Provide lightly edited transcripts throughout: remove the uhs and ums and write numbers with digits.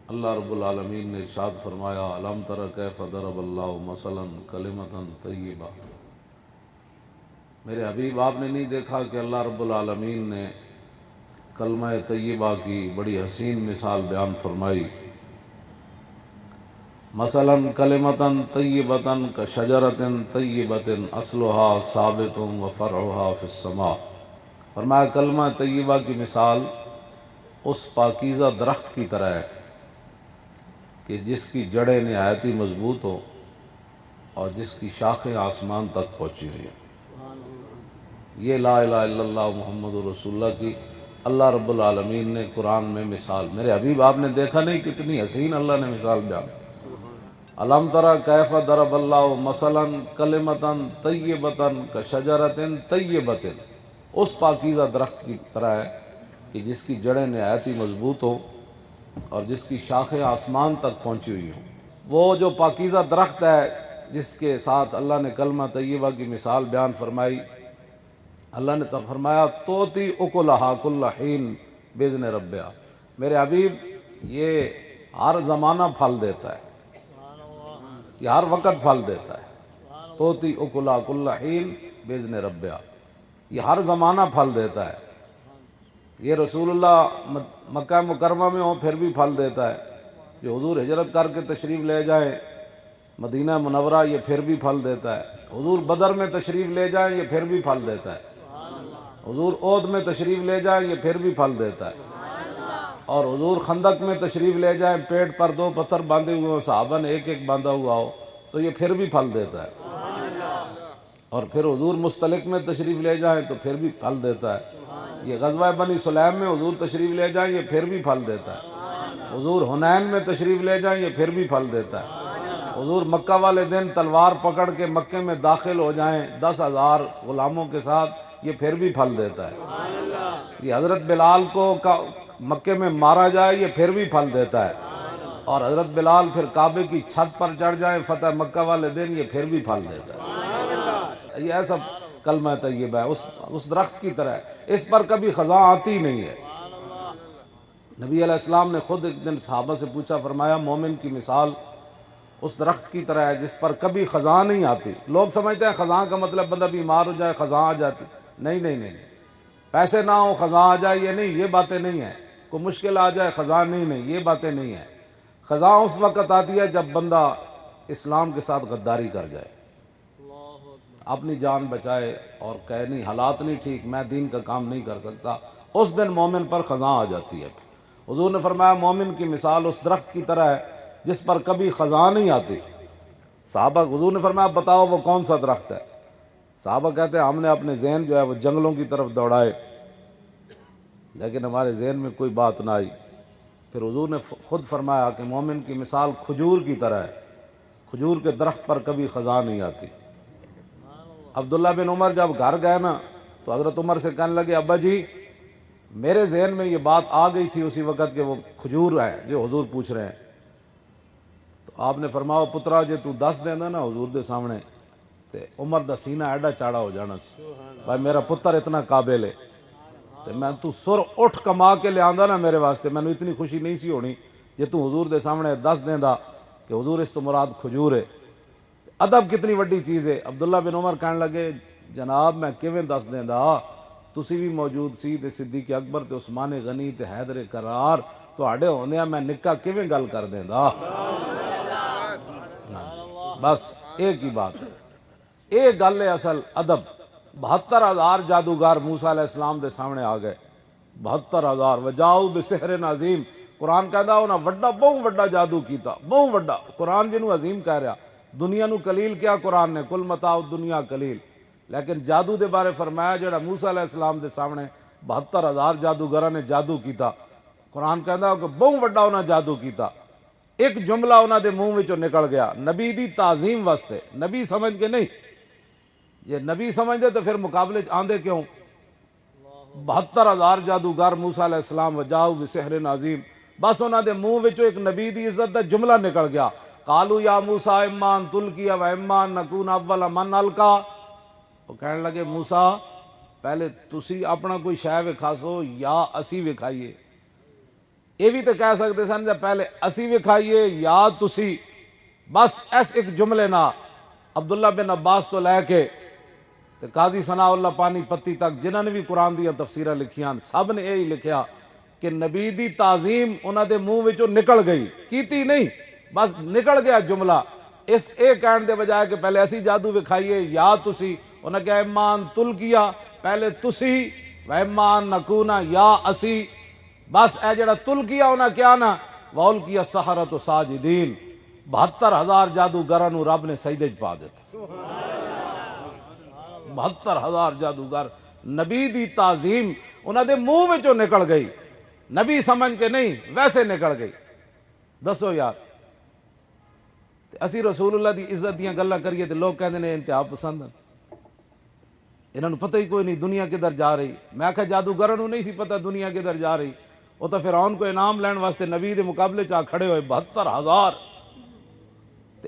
اللہ رب العالمین نے ارشاد فرمایا الم تر کیف ضرب اللہ مثلا کلمۃ طیبہ۔ میرے حبیب آپ نے نہیں دیکھا کہ اللہ رب العالمین نے کلمہ طیبہ کی بڑی حسین مثال بیان فرمائی۔ مثلا کلمۃ طیبۃ کشجرۃ طیبۃ اصلها ثابت وفرعها فی السماء۔ فرمایا کلمہ طیبہ کی مثال اس پاکیزہ درخت کی طرح ہے کہ جس کی جڑیں نہایت ہی مضبوط ہو اور جس کی شاخیں آسمان تک پہنچی ہوئی ہیں۔ یہ لا الہ الا اللہ محمد رسول اللہ کی اللہ رب العالمین نے قرآن میں مثال، میرے حبیب آپ نے دیکھا نہیں کتنی حسین اللہ نے مثال بیان۔ الم تری کیف ضرب اللہ مثلا کلمۃ طیبۃ کشجرۃ طیبۃ، اس پاکیزہ درخت کی طرح ہے کہ جس کی جڑیں نہایت ہی مضبوط ہوں اور جس کی شاخیں آسمان تک پہنچی ہوئی ہوں۔ وہ جو پاکیزہ درخت ہے جس کے ساتھ اللہ نے کلمہ طیبہ کی مثال بیان فرمائی، اللہ نے تو فرمایا توتی اکلہا کل حین باذن ربہا۔ میرے حبیب یہ ہر زمانہ پھل دیتا ہے، یہ ہر وقت پھل دیتا ہے۔ توتی اکلہا کل حین باذن ربہا، یہ ہر زمانہ پھل دیتا ہے۔ یہ رسول اللہ مکہ مکرمہ میں ہو پھر بھی پھل دیتا ہے، جو حضور ہجرت کر کے تشریف لے جائیں مدینہ منورہ یہ پھر بھی پھل دیتا ہے، حضور بدر میں تشریف لے جائیں یہ پھر بھی پھل دیتا ہے، حضور احد میں تشریف لے جائیں یہ پھر بھی پھل دیتا ہے، اور حضور خندق میں تشریف لے جائیں پیٹ پر 2 پتھر باندھے ہوئے ہوں صحابہ نے ایک باندھا ہوا ہو تو یہ پھر بھی پھل دیتا ہے، اور پھر حضور مستلق میں تشریف لے جائیں تو پھر بھی پھل دیتا ہے۔ یہ غزوہ بنی سلیم میں حضور تشریف لے جائیں یہ پھر بھی پھل دیتا ہے، حضور حنین میں تشریف لے جائیں یہ پھر بھی پھل دیتا ہے، حضور مکہ والے دن تلوار پکڑ کے مکے میں داخل ہو جائیں 10,000 غلاموں کے ساتھ یہ پھر بھی پھل دیتا ہے، یہ حضرت بلال کو مکے میں مارا جائے یہ پھر بھی پھل دیتا ہے، اور حضرت بلال پھر کعبے کی چھت پر چڑھ جائیں فتح مکہ والے دن یہ پھر بھی پھل دیتا ہے۔ یہ ایسا کلمہ طیبہ ہے، اس درخت کی طرح ہے، اس پر کبھی خزاں آتی نہیں ہے۔ نبی علیہ السلام نے خود ایک دن صحابہ سے پوچھا، فرمایا مومن کی مثال اس درخت کی طرح ہے جس پر کبھی خزاں نہیں آتی۔ لوگ سمجھتے ہیں خزاں کا مطلب بندہ بیمار ہو جائے خزاں آ جاتی، نہیں نہیں نہیں، پیسے نہ ہو خزاں آ جائے یہ نہیں، یہ باتیں نہیں ہیں، کوئی مشکل آ جائے خزاں نہیں، یہ باتیں نہیں ہیں۔ خزاں اس وقت آتی ہے جب بندہ اسلام کے ساتھ غداری کر جائے، اپنی جان بچائے اور کہے نہیں حالات نہیں ٹھیک میں دین کا کام نہیں کر سکتا، اس دن مومن پر خزاں آ جاتی ہے۔ حضور نے فرمایا مومن کی مثال اس درخت کی طرح ہے جس پر کبھی خزاں نہیں آتی۔ صحابہ حضور نے فرمایا بتاؤ وہ کون سا درخت ہے؟ صحابہ کہتے ہیں ہم نے اپنے ذہن جو ہے وہ جنگلوں کی طرف دوڑائے لیکن ہمارے ذہن میں کوئی بات نہ آئی۔ پھر حضور نے خود فرمایا کہ مومن کی مثال کھجور کی طرح ہے، کھجور کے درخت پر کبھی خزاں نہیں آتی۔ عبداللہ بن عمر جب گھر گئے نا تو حضرت عمر سے کہنے لگے ابا جی میرے ذہن میں یہ بات آ گئی تھی اسی وقت کہ وہ کھجور ہے جو حضور پوچھ رہے ہیں۔ تو آپ نے فرمایا پترا جے تو دس دینا نا حضور دے سامنے تے عمر دا سینہ ایڈا چاڑا ہو جانا سی، بھائی میرا پتر اتنا قابل ہے تے میں تو سر اٹھ کما کے لے آندا نا میرے واسطے، میں نے اتنی خوشی نہیں سی ہونی جے تو حضور دے سامنے دس دیندا کہ حضور اس تو مراد کھجور ہے۔ ادب کتنی وڈی چیز ہے۔ عبداللہ بن عمر کہنے لگے جناب میں کیویں دس دیندا، تسی بھی موجود سی تے صدیق اکبر تے عثمان غنی تے حیدر کرار تواڈے ہوندیاں میں نکا کیویں گل کر دیندا۔ بس ایک ہی بات ہے، ایک گل ہے اصل ادب۔ 72,000 جادوگر موسیٰ علیہ السلام دے سامنے آ گئے، 72,000 وجاؤ بسحر عظیم۔ قرآن کہندا انہاں وڈا بہت وڈا جادو کیتا، بہت وڈا۔ قرآن جنوں عظیم کہہ رہا، دنیا نو قلیل کیا قرآن نے، کل متاع الدنیا قلیل، لیکن جادو دے بارے فرمایا جڑا موسیٰ علیہ السلام دے سامنے 72,000 جادوگراں نے جادو کیتا۔ قرآن کہندا کہ بہت وڈا انہاں جادو کیتا، ایک جملہ انہاں دے منہ وچوں نکل گیا نبی دی تعظیم واسطے، نبی سمجھ کے نہیں، یہ نبی سمجھدے تو پھر مقابلے آندے کیوں؟ 72,000 جادوگر موسیٰ علیہ السلام وجاؤ بسحر عظیم، بس انہاں دے منہ وچوں ایک نبی دی عزت دا جملہ نکل گیا، قالوا یا موسیٰ اما ان تلقی و اما ان نکون اول من القا۔ وہ کہنے لگے موسیٰ پہلے تسی اپنا کوئی شے وکھاسو یا اسی وکھائیے۔ یہ بھی تو کہہ سکتے سن جب پہلے اسی وکھائیے یا تسی، بس ایس ایک جملے نہ عبداللہ بن عباس تو لے کے تے قاضی ثناء اللہ پانی پتی تک جنہوں نے بھی قرآن دیا تفسیرہ لکھیاں سب نے یہی لکھیا کہ نبی دی تعظیم انہاں دے منہ وچوں نکل گئی، کیتی نہیں، بس نکل گیا جملہ، اس ایک کہن دے بجائے کہ پہلے ایسی جادو وکھائیے یا تسی، انہاں کہا ایمان تل کیا پہلے تسی ویمان نکونا یا اسی، بس اے جڑا تل کیا انہاں کیا نا وول کیا سحرۃ ساجدین، 72,000 جادوگراں نو رب نے سجدے چ پا دیتا، 72,000 جادوگر، نبی دی تعظیم انہاں دے منہ وچوں نکل گئی، نبی سمجھ کے نہیں ویسے نکل گئی۔ دسو یار اسی رسول اللہ دی عزت دیاں گلاں کریے تے لوگ کہندے نے انتہا پسند ہیں، انہاں نوں پتہ ہی کوئی نہیں دنیا کدھر جا رہی۔ میں کہا جادوگراں نوں نہیں سی پتہ دنیا کدھر جا رہی، وہ تو فرعون کو انعام لین واسطے نبی دے مقابلے چاہ کھڑے ہوئے 72,000،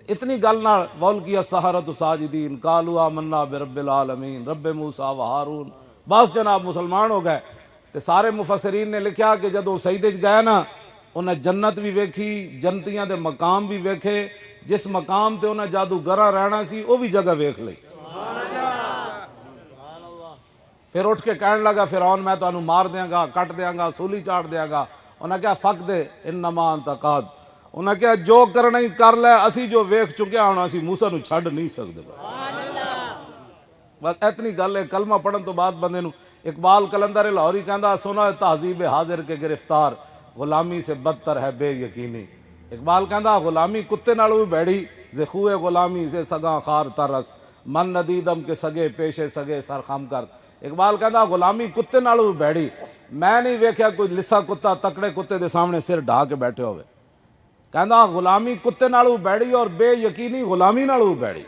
اتنی گل نال وول کیا سحرۃ ساجدین قالوا آمنا برب العالمین رب موسیٰ و ہارون، بس جناب مسلمان ہو گئے۔ تے سارے مفسرین نے لکھیا کہ جدوں سجدے چ گئے نا انہیں جنت بھی ویکھی، جنتیاں دے مقام بھی ویکھے، جس مقام تے انہیں جادوگراں رہنا سی وہ بھی جگہ ویکھ لئی۔ پھر اٹھ کے کہنے لگا فرعون میں تانوں مار دیاں گا، کٹ دیاں گا، سولی چاڑ دیاں گا۔ انہیں کہا فق دے انما انت قاد، انہیں کہا جو کرنا ہی کر لے، اسی جو ویکھ چکیا ہونا اسی موسیٰ نو چھڈ نہیں سکدے۔ بس اتنی گل ہے، کلمہ پڑھن تو بعد بندے نو اقبال قلندر لاہوری کہندا سنا تہذیب حاضر کے گرفتار غلامی سے بدتر ہے بے یقینی۔ اقبال کہندا غلامی کتے نالوں بھی بیڑی زے خوئے غلامی سے سگاں خار ترس من ندیدم کے سگے پیشے سگے سر خم کر۔ اقبال کہندا غلامی کتے نالوں بھی بیڑی، میں نہیں ویکھیا کوئی لسا کتا تکڑے کتے دے سامنے سر ڈھا کے بیٹھے ہوئے۔ کہندا غلامی کتے نالوں بھی بیڑی اور بے یقینی غلامی نالوں بھی بیڑی،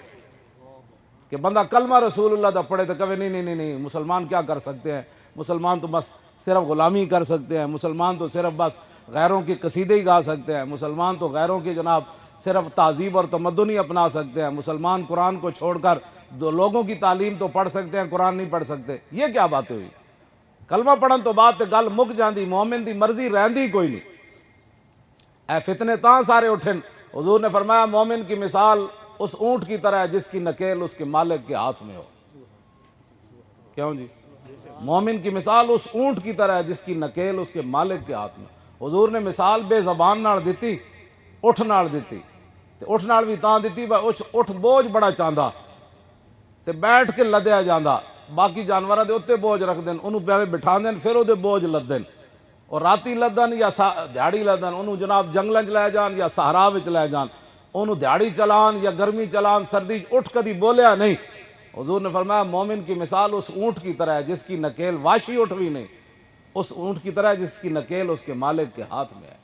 کہ بندہ کلمہ رسول اللہ دا پڑھے تو کہے نہیں مسلمان کیا کر سکتے ہیں، مسلمان تو بس صرف غلامی کر سکتے ہیں، مسلمان تو صرف بس غیروں کی قصیدے ہی گا سکتے ہیں، مسلمان تو غیروں کی جناب صرف تہذیب اور تمدن ہی اپنا سکتے ہیں، مسلمان قرآن کو چھوڑ کر لوگوں کی تعلیم تو پڑھ سکتے ہیں قرآن نہیں پڑھ سکتے۔ یہ کیا باتیں ہوئی؟ کلمہ پڑھن تو بعد تے گل مک جاندی، مومن دی مرضی رہندی کوئی نہیں۔ اے فتنے تاں سارے اٹھن، حضور نے فرمایا مومن کی مثال اس اونٹ کی طرح ہے جس کی نکیل اس کے مالک کے ہاتھ میں ہو۔ کیوں جی؟ مومن کی مثال اس اونٹ کی طرح ہے جس کی نکیل اس کے مالک کے ہاتھ میں۔ حضور نے مثال بے زبان نال دیتی، اٹھ نال دیتی، تے اٹھ نال بھی تاں دیتی اٹھ بوجھ بڑا چاہندا تے بیٹھ کے لدیا جاندا، باقی جانوراں دے اوتے بوجھ رکھ دین، انہوں پہلے بٹھا دین پھر او دے بوجھ لدن، اور راتی لدن یا دیہڑی لدن، انہوں جناب جنگلاں چ لے جان یا صحرا وچ لے جان، انہوں دیہڑی چلان یا گرمی چلان سردی اٹھ کدی بولیا نہیں۔ حضور نے فرمایا مومن کی مثال اس اونٹ کی طرح ہے جس کی نکیل واشی اٹھ بھی نہیں، اس اونٹ کی طرح جس کی نکیل اس کے مالک کے ہاتھ میں ہے۔